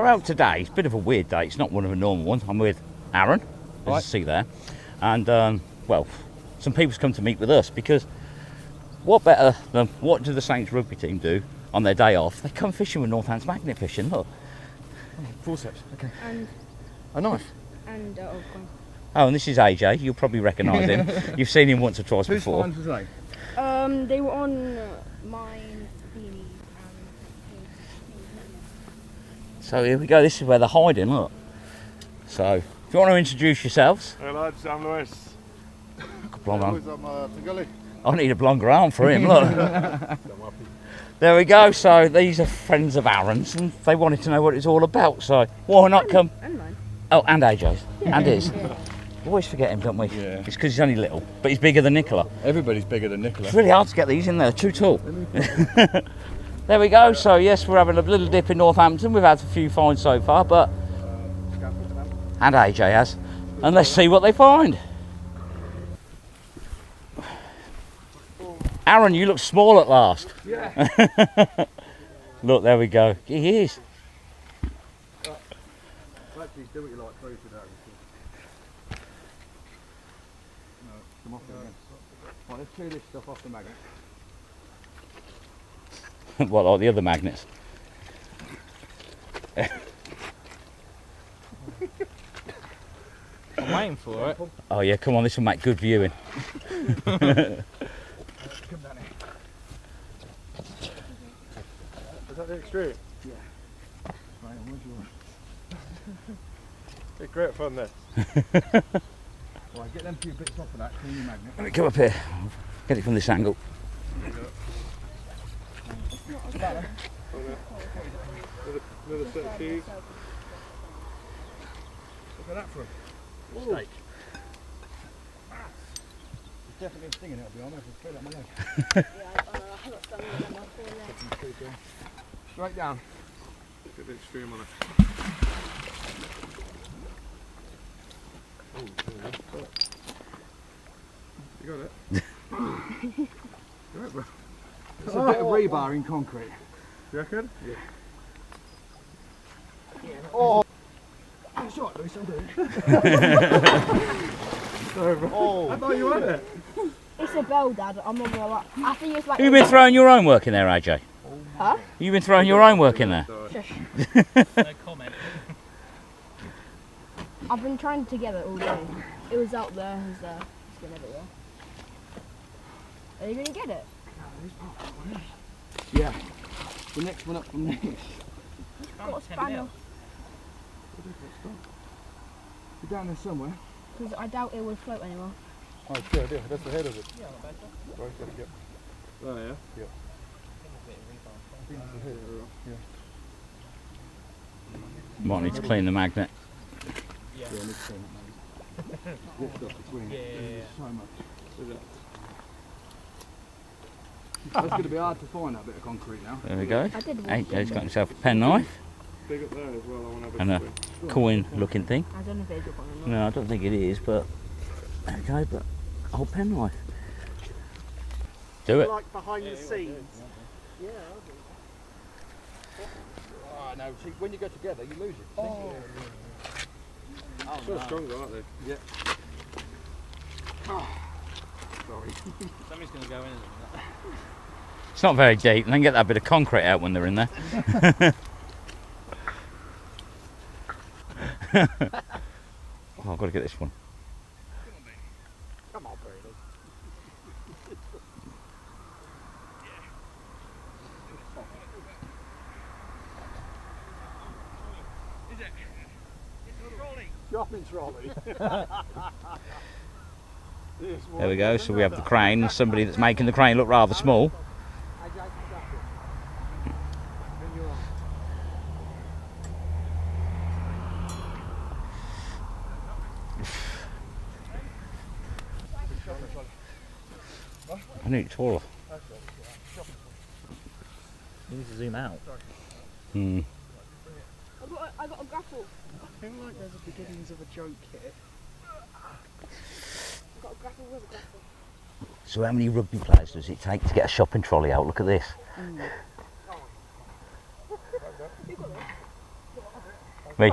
we're out today. It's a bit of a weird day. It's not one of a normal one. I'm with Aaron, as you see there. And, well, some people's come to meet with us because what better than what do the Saints rugby team do on their day off? They come fishing with Northampton magnet fishing, look. Oh, forceps, okay. And a knife. And oh, and this is AJ. You'll probably recognise him. You've seen him once or twice before. Whose lines was they? they were on mine, Beanie, So here we go. This is where they're hiding. Look. So if you want to introduce yourselves. Hey lads, I'm Lewis. I need a longer arm for him. Look. There we go. So these are friends of Aaron's, and they wanted to know what it's all about. So why not come? and mine. Oh, and AJ's, and his. Yeah. We always forget him, don't we? Yeah. It's because he's only little, but he's bigger than Nicola. Everybody's bigger than Nicola. It's really hard to get these in there. They're too tall. There we go. So yes, we're having a little dip in Northampton. We've had a few finds so far, but and AJ has, and let's see what they find. Aaron, you look small at last. Yeah. Look, there we go. He is. Actually, do what you like, throw it out. No, come off again. Right, let's clear this stuff off the magnet. What, like the other magnets? I'm waiting for it. Oh yeah, come on, this will make good viewing. Come down here. Is that the extreme? Yeah. Right, where's yours? It's great fun this. Right, get them few bits off of that, clean your magnet. Let me come up here. Get it from this angle. Another set of keys. Look at that for a steak. There's definitely a sting in it, I'll be honest. I'll straight up my leg. Straight down. Get the extreme on it. Oh, you got it? Right, bro. It's a bit of rebar in concrete. You reckon? Yeah. Oh! That's right, Lewis, I'll do it. Sorry, bro. Oh. I thought you had it. It's a bell, Dad. I'm not gonna lie. I think it's like. Have you been throwing your own work in there, AJ? Huh? You've been throwing your own work in there? Shush. No comment. I've been trying to get it all day. It was out there. It was there. It's been everywhere. Are you gonna get it? Yeah. The next one up from this. Got a spanner. You're down there somewhere. Because I doubt it will float anymore. Oh, good, yeah, that's the head of it. Yeah, not bad. Right, yeah. Oh, yeah? Yeah. Might need to clean the magnet. Yeah. Yeah, I need to clean it, mate. This stuff between Yeah. so much. It's going to be hard to find that bit of concrete now. There we go. I did one. AJ's got himself a penknife Big up there as well, I want to have and a coin looking thing. I don't know if it's up on or not. No, I don't think it is, but there we go, but a whole penknife. Do it. Like behind the scenes. Yeah. Oh, no, see, when you go together, you lose it. Oh. So stronger, aren't they? Yeah. Oh. Sorry. Somebody's going to go in and It's not very deep, and they can get that bit of concrete out when they're in there. Oh, I've got to get this one. Come on, Brady. Shopping trolley. There we go, so we have the crane, and somebody that's making the crane look rather small. I need it taller. you need to zoom out. Hmm. I got a grapple. I feel like there's a beginnings of a joke here. I got a grapple with a grapple. So how many rugby players does it take to get a shopping trolley out? Look at this. Me.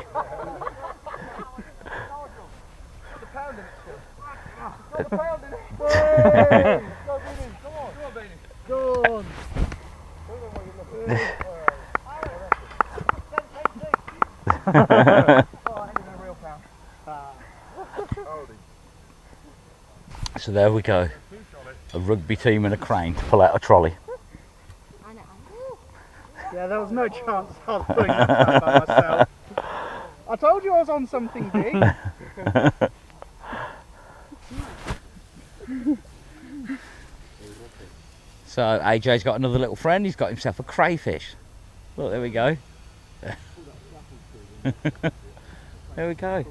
So there we go. A rugby team and a crane to pull out a trolley. I know. Yeah, there was no chance I was putting that down by myself. I told you I was on something big. So AJ's got another little friend. He's got himself a crayfish. Look, there we go. There we go.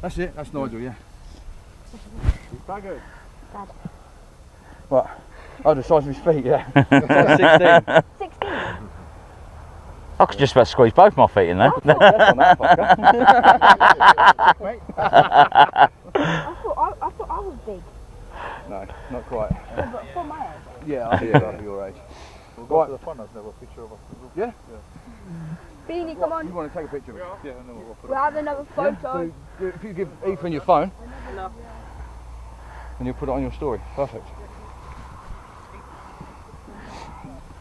That's it, that's Nigel, yeah. Bag What? Oh, the size of his feet, yeah. Size 16. 16. I could just about squeeze both my feet in there. That's on that fucker. Wait. I thought I was big. No, not quite. Yeah, but for my age. Yeah, I'll be your age. We'll go to the front, I've never a picture of us. Yeah? Beanie, come on. You want to take a picture of it? Yeah, and then we'll put We'll have another photo. So, if you give Ethan your phone, No. and you'll put it on your story. Perfect.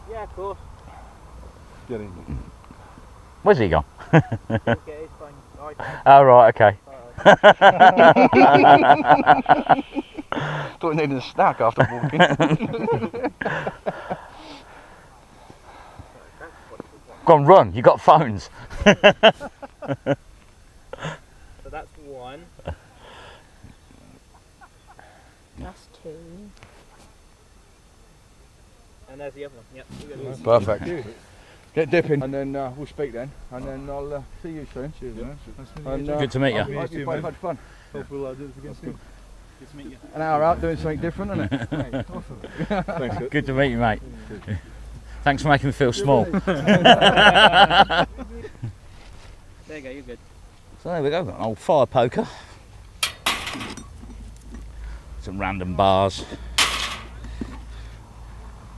Yeah, of course. Get in. Where's he gone? Okay, it's fine. Oh, right, okay. Thought you needed a snack after walking. Go on, run. You got phones. So that's one. That's 2. And there's the other one. Yep. We're good. Perfect. Get dipping, and then we'll speak then, and then I'll see you soon. Cheers, man. And, Good to meet you. I hope you've both had fun. Hopefully I'll do this again soon. Good to meet you. An hour out doing something different, isn't it? Thanks, good. Good to meet you, mate. Thanks for making me feel small. There you go, you're good. So there we go, got an old fire poker. Some random bars.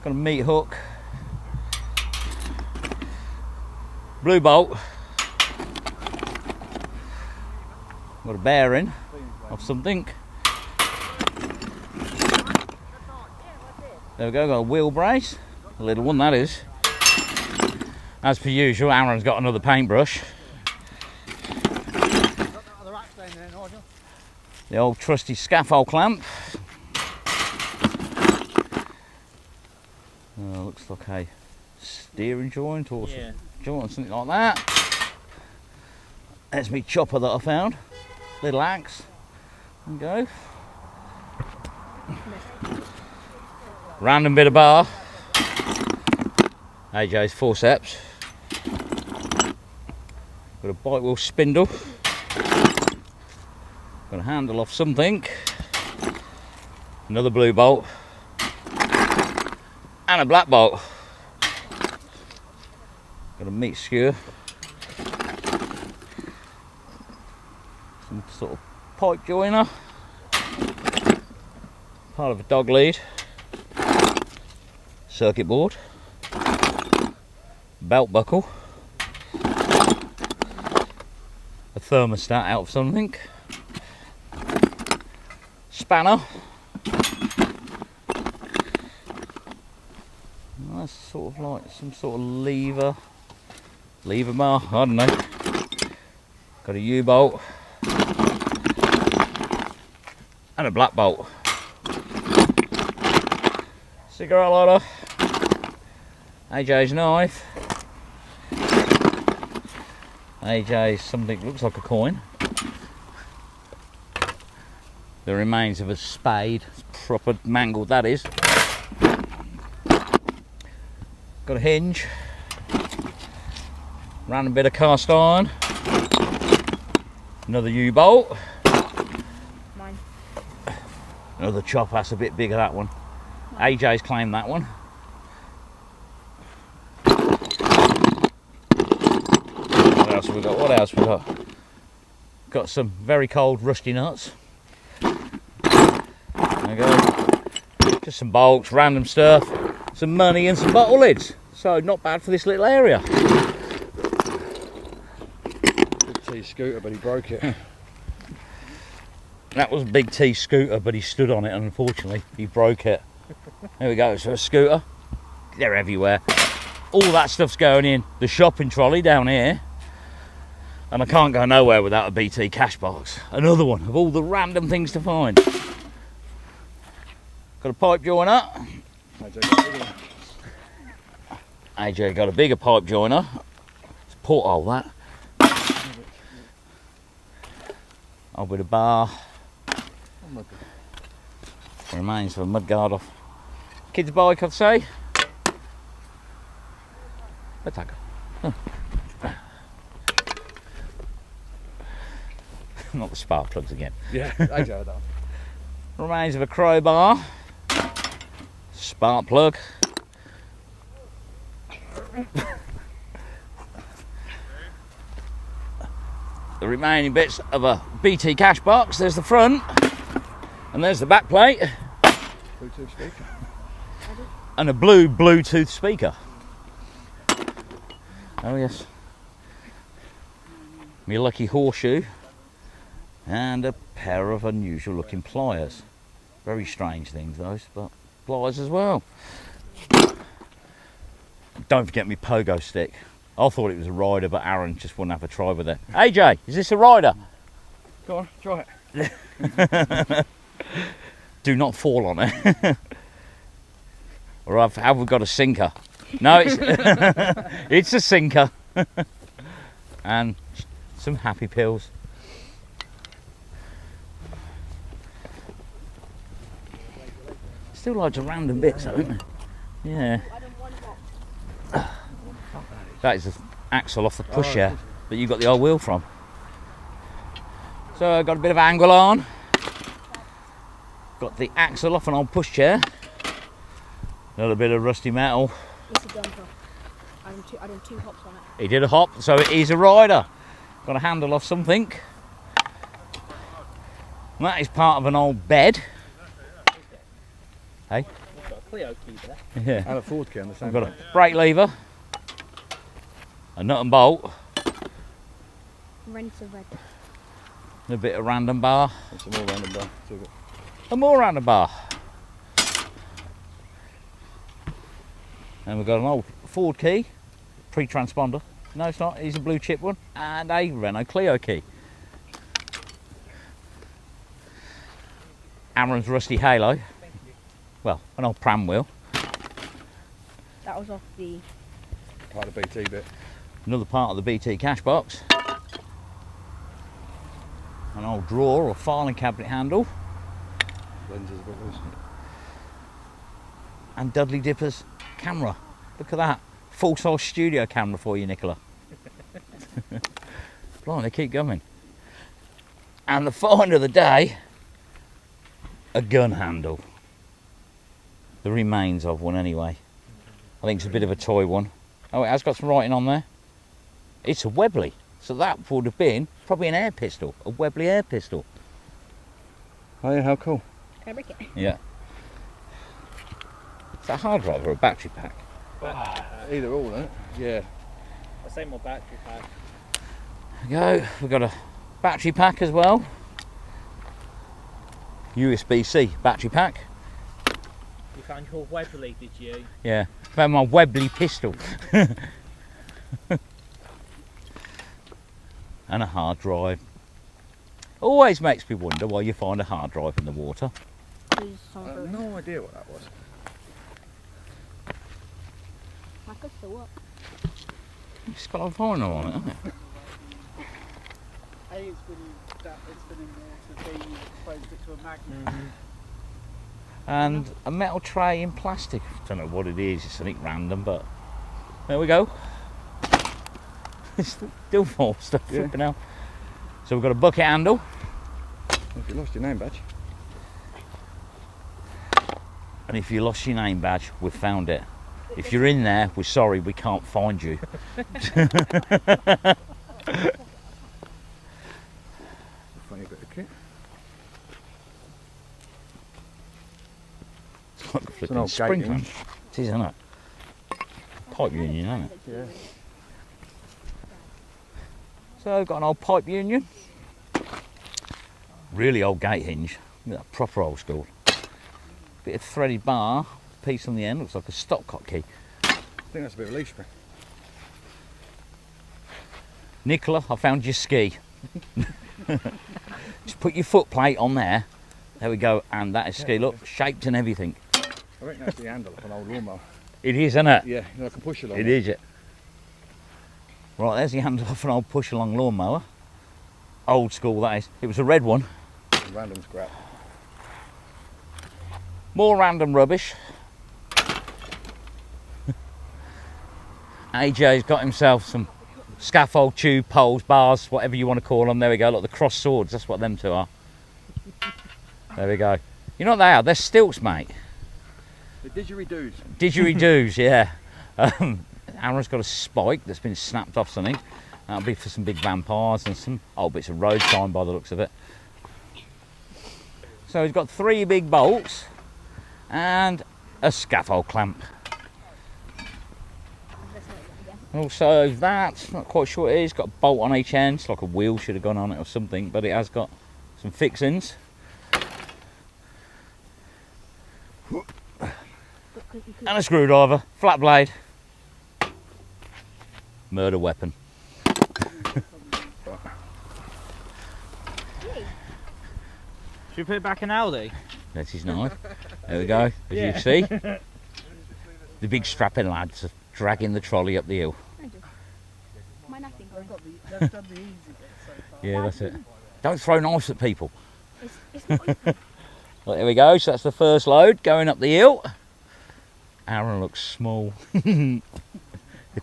Got a meat hook. Blue bolt. Got a bearing of something. There we go, got a wheel brace. A little one that is. As per usual, Aaron's got another paintbrush. The old trusty scaffold clamp. Looks like a steering joint or Yeah. joint, something like that. There's me chopper that I found. Little axe. There we go. Random bit of bar. AJ's forceps. Got a bike wheel spindle. Got a handle off something. Another blue bolt. And a black bolt. Got a meat skewer. Some sort of pipe joiner. Part of a dog lead. Circuit board. Belt buckle. A thermostat out of something. Spanner. That's sort of like some sort of lever bar, I don't know. Got a U-bolt and a black bolt. Cigarette lighter. AJ's knife. AJ's something looks like a coin. The remains of a spade. It's proper mangled, that is. Got a hinge. Random bit of cast iron. Another U-bolt. Mine. Another chop, that's a bit bigger, that one. AJ's claimed that one. What else have we got? What else have we got? Got some very cold rusty nuts. There we go. Just some bolts, random stuff, some money and some bottle lids. So not bad for this little area. Big T scooter, but he broke it. That was a big T scooter, but he stood on it and unfortunately he broke it. There we go, so a scooter. They're everywhere. All that stuff's going in the shopping trolley down here. And I can't go nowhere without a BT cash box. Another one of all the random things to find. Got a pipe joiner. AJ got a bigger pipe joiner. It's a porthole that. I'll with a bar. Remains of a mudguard off kid's bike, I'd say. Let's take it. Not the spark plugs again. Yeah, AJ had that. Remains of a crowbar. Spark plug. The remaining bits of a BT cash box. There's the front and there's the back plate. Bluetooth speaker. And a blue Bluetooth speaker. Oh yes. My lucky horseshoe and a pair of unusual looking pliers. Very strange things those, but pliers as well. Don't forget me pogo stick. I thought it was a rider, but Aaron just wouldn't have a try with it. AJ, is this a rider? Go on, try it. Do not fall on it. Or have we got a sinker? No, it's it's a sinker. And some happy pills. Still loads of random bits, though, isn't there? Yeah. That is the axle off the pusher that you got the old wheel from. So I've got a bit of angle on. Got the axle off an old pushchair. Another bit of rusty metal. It's a dumper. I done two hops on it. He did a hop, so it is a rider. Got a handle off something. And that is part of an old bed. Hey? We've got a Clio key there. Yeah. And a Ford key on the same We've got plate. a brake lever. A nut and bolt. Rents of red. And a bit of random bar. And some more random bar. So we've got And more random bar. And we've got an old Ford key. Pre-transponder. No, it's not. It's a blue chip one. And a Renault Clio key. Aaron's rusty halo. Well, an old pram wheel. That was off the. part of the BT bit. Another part of the BT cash box. An old drawer or filing cabinet handle. Lenses a bit loose. And Dudley Dipper's camera. Look at that. Full size studio camera for you, Nicola. Blimey, they keep going. And the find of the day, a gun handle. The remains of one anyway. I think it's a bit of a toy one. Oh, it has got some writing on there. It's a Webley. So that would have been probably an air pistol, a Webley air pistol. Oh yeah, how cool. Can I break it? Yeah. Is that a hard drive or a battery pack? Either or, isn't it? Yeah. I say more battery pack. There we go. We've got a battery pack as well. USB-C battery pack. You found your Webley, did you? Yeah, found my Webley pistol. And a hard drive. Always makes me wonder why you find a hard drive in the water. I have no idea what that was. I could still work. It's got a vinyl on it, hasn't it? A, it's been in water. B, you exposed it to a magnet. And a metal tray in plastic. Don't know what it is, it's something random, but there we go. It's still full of stuff flipping out. So we've got a bucket handle. If you lost your name badge. And if you lost your name badge, we've found it. If you're in there, we're sorry, we can't find you. Funny bit of kit. It's like a an flipping old spring gating. clamp. It is, isn't it? pipe union, isn't it? Yeah. So I've got an old pipe union. Really old gate hinge. Look at that, proper old school. Bit of threaded bar, piece on the end, looks like a stopcock key. I think that's a bit of a leaf spring. Nicola, I found your ski. Just put your foot plate on there. There we go, and that is ski. Look, shaped and everything. I reckon that's the handle of an old lawnmower. It is, isn't it? Yeah, you know, I can push along. It is, it. Right, there's the handle off an old push-along lawnmower. Old school, that is. It was a red one. Random scrap. More random rubbish. AJ's got himself some scaffold, tube, poles, bars, whatever you want to call them. There we go, look, the cross swords, that's what them two are. There we go. You know what they are? They're stilts, mate. The didgeridoos. Didgeridoos, yeah. Aaron's got a spike that's been snapped off something. That'll be for some big vampires and some old bits of road sign by the looks of it. So he's got 3 big bolts and a scaffold clamp. Also that, not quite sure what it is, got a bolt on each end. It's like a wheel should have gone on it or something, but it has got some fixings. And a screwdriver, flat blade. Murder weapon. Should we put it back in Aldi? That's his knife. There we go, as you see. The big strapping lads are dragging the trolley up the hill. My nothing. They've done the easy bit so far. Yeah, that's it. Don't throw knives at people. It's not easy. Well, there we go, so that's the first load going up the hill. Aaron looks small. The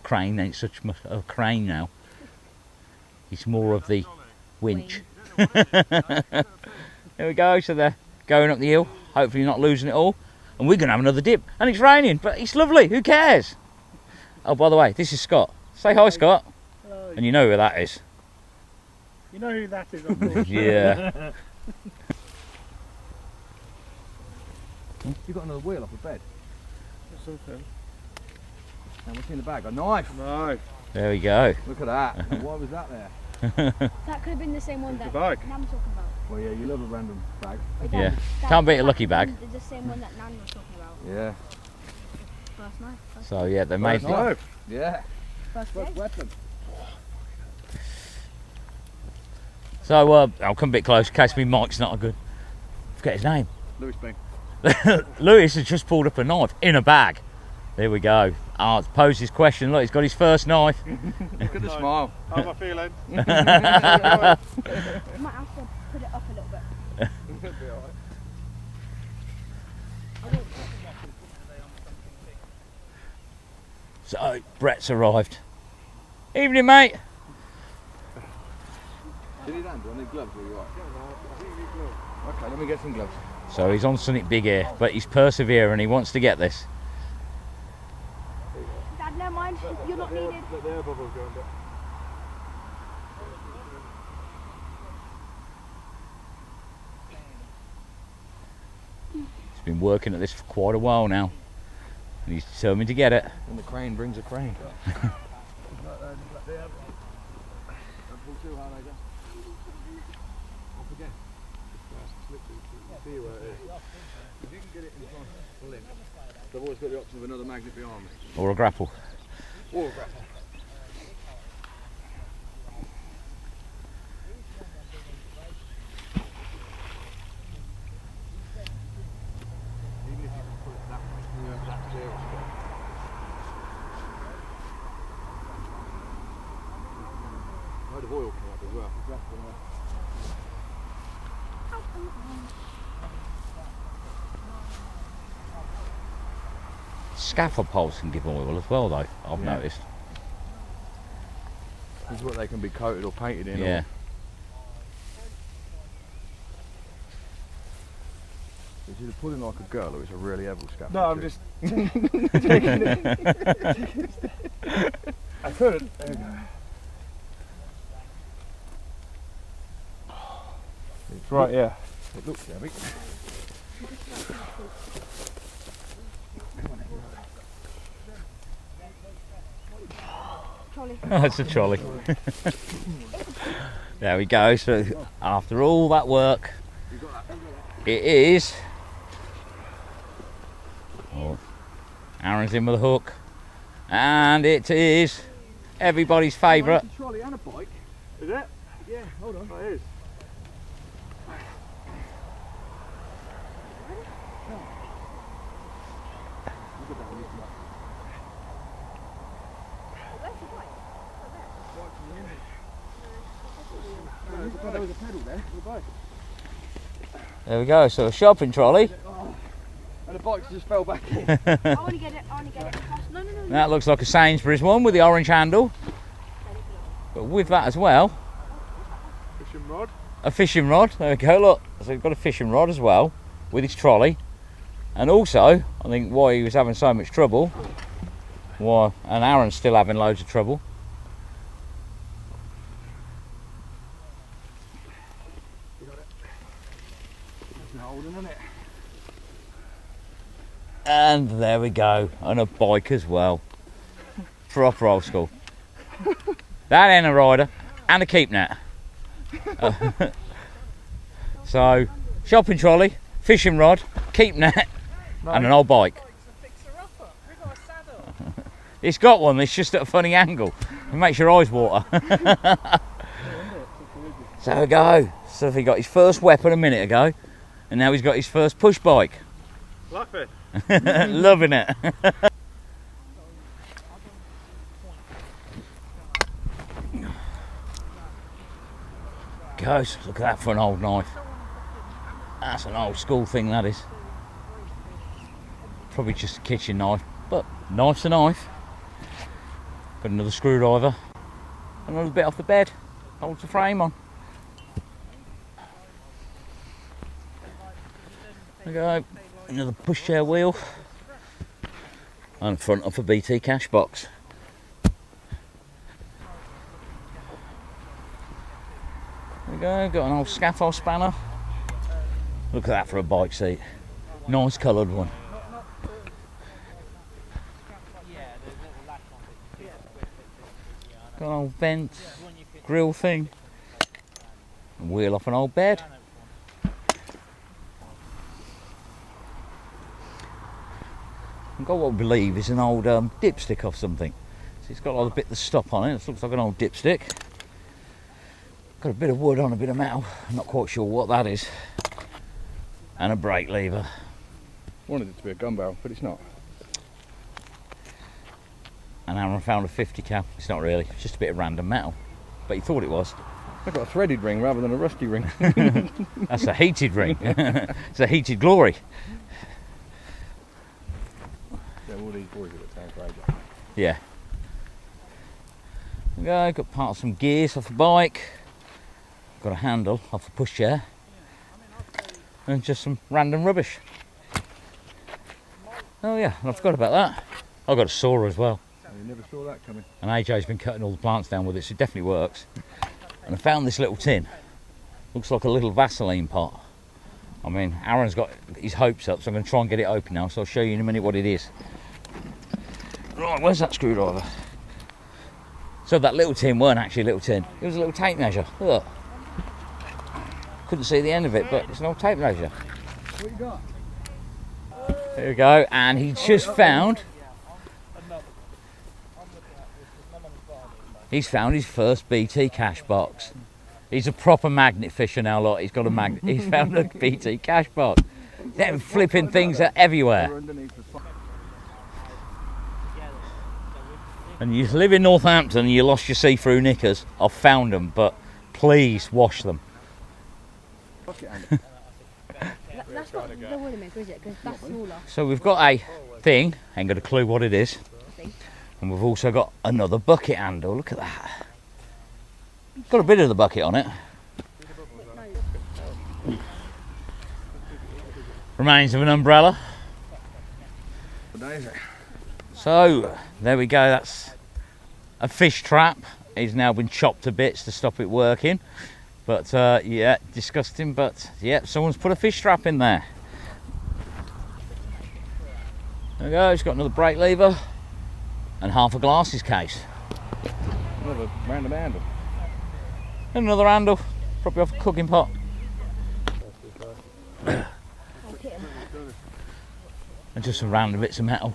crane ain't such much a crane now. He's more of the winch. There we go, so they're going up the hill, hopefully not losing it all. And we're going to have another dip. And it's raining, but it's lovely, who cares? Oh, by the way, this is Scott. Say hi, Scott. Hello. And you know who that is. You know who that is, of course. Yeah. You got another wheel off a bed. Something. And what's in the bag? A knife. No. There we go. Look at that. And why was that there? That could have been the same one that The bag. Nan was talking about. Well, yeah, you love a random bag. Wait, Yeah. that- Can't beat a that lucky could bag. have been the same one that Nan was talking about. Yeah. First knife. So yeah, they made Knife. Yeah. First First egg. weapon. So I'll come a bit close in case my mic's not a good. Forget his name. Louis Bean. Lewis has just pulled up a knife in a bag. There we go. I'll pose his question. Look, he's got his first knife. Look at the smile. How am I feeling? You might have to put it up a little bit. So Brett's arrived. Evening, mate. Did he land? Do I need gloves or are you right? Okay, let me get some gloves. So he's on something big here, but he's persevering. He wants to get this. Dad, never mind. You're not needed. Let the air bubbles go under. He's been working at this for quite a while now, and he's determined to get it. And the crane brings a crane. I've always got the option of another magnet behind me. Or a grapple. Or a grapple. Even if you can put it that way, that clear spot. A load of oil come up as well. Exactly. Scaffold poles can give oil as well, though. I've noticed. This is what they can be coated or painted in. Yeah. Or is it pulling like a girl or is it a really evil scaffold? No, I'm just taking it. I couldn't. There we go. It's right, yeah. It looks heavy. trolley. Oh, it's a trolley. There we go. So after all that work, it is. Oh, Aaron's in with a hook, and it is everybody's favourite. It's a trolley and a bike. Is it? Yeah, hold on. Oh, it is. There was a pedal there for the bike. There we go. So a shopping trolley. And the bike just fell back in. I want to get it. No. That looks like a Sainsbury's one with the orange handle. But with that as well, Fishing rod. a fishing rod. There we go. Look, so we've got a fishing rod as well with his trolley. And also, I think why he was having so much trouble, and Aaron's still having loads of trouble. Isn't it? And there we go, and a bike as well. Proper old school. That ain't a rider, and a keep net. So, shopping trolley, fishing rod, keep net, and an old bike. It's got one, it's just at a funny angle. It makes your eyes water. So there we go. So he got his first weapon a minute ago, and now he's got his first push bike. Love it. Loving it. Goes, look at that for an old knife. That's an old school thing, that is. Probably just a kitchen knife, but knife's a knife. Got another screwdriver. Another bit off the bed. Holds the frame on. There we go. Another pushchair wheel. And front of a BT cash box. There we go. Got an old scaffold spanner. Look at that for a bike seat. Nice coloured one. Got an old vent, grill thing. And wheel off an old bed. I've got what I believe is an old dipstick or something. So it's got like a bit of stop on it. It looks like an old dipstick. Got a bit of wood on a bit of metal. I'm not quite sure what that is. And a brake lever. Wanted it to be a gun barrel, but it's not. And Aaron found a 50 cal. It's not really. It's just a bit of random metal. But he thought it was. I've got a threaded ring rather than a rusty ring. That's a heated ring. It's a heated glory. Yeah, all these boys have got tank radio. Yeah. There we go. Got part of some gears off the bike. Got a handle off a pushchair. And just some random rubbish. Oh yeah, I forgot about that. I've got a saw as well. Oh, you never saw that coming. And AJ's been cutting all the plants down with it, so it definitely works. And I found this little tin. Looks like a little Vaseline pot. I mean, Aaron's got his hopes up, so I'm going to try and get it open now, so I'll show you in a minute what it is. Right, where's that screwdriver? So that little tin weren't actually a little tin. It was a little tape measure. Look. Couldn't see the end of it, but it's an old tape measure. What you got? There we go, and he just found... He's found his first BT cash box. He's a proper magnet fisher now, look. He's got a magnet. He's found a BT cash box. Them flipping things are everywhere. And you live in Northampton and you lost your see-through knickers. I've found them, but please wash them. That's not the Williamaker, is it? Because that's smaller. So we've got a thing, ain't got a clue what it is. And we've also got another bucket handle, look at that. Got a bit of the bucket on it. Remains of an umbrella. So, there we go, that's a fish trap. It's now been chopped to bits to stop it working. But yeah, disgusting, but yeah, someone's put a fish trap in there. There we go, it's got another brake lever and half a glasses case. Another random handle. And another handle, probably off a cooking pot. And just some random bits of metal.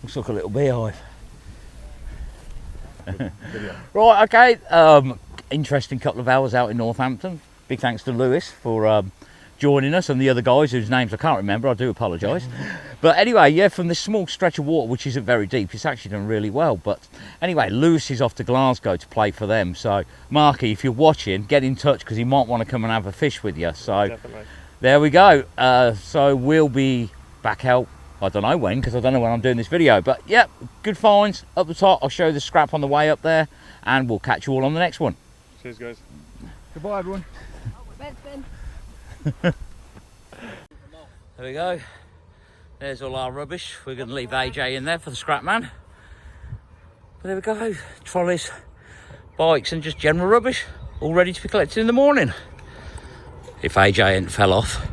Looks like a little beehive. Right, okay. Interesting couple of hours out in Northampton. Big thanks to Lewis for joining us and the other guys whose names I can't remember. I do apologise. But anyway, yeah, from this small stretch of water, which isn't very deep, it's actually done really well. But anyway, Lewis is off to Glasgow to play for them. So, Marky, if you're watching, get in touch because he might want to come and have a fish with you. So, definitely. There we go. So we'll be back out. I don't know when, because I don't know when I'm doing this video. But, yeah, good finds up the top. I'll show you the scrap on the way up there. And we'll catch you all on the next one. Cheers, guys. Goodbye, everyone. Ben. There we go. There's all our rubbish. We're going to leave AJ in there for the scrap man. But there we go. Trolleys, bikes and just general rubbish. All ready to be collected in the morning. If AJ ain't fell off.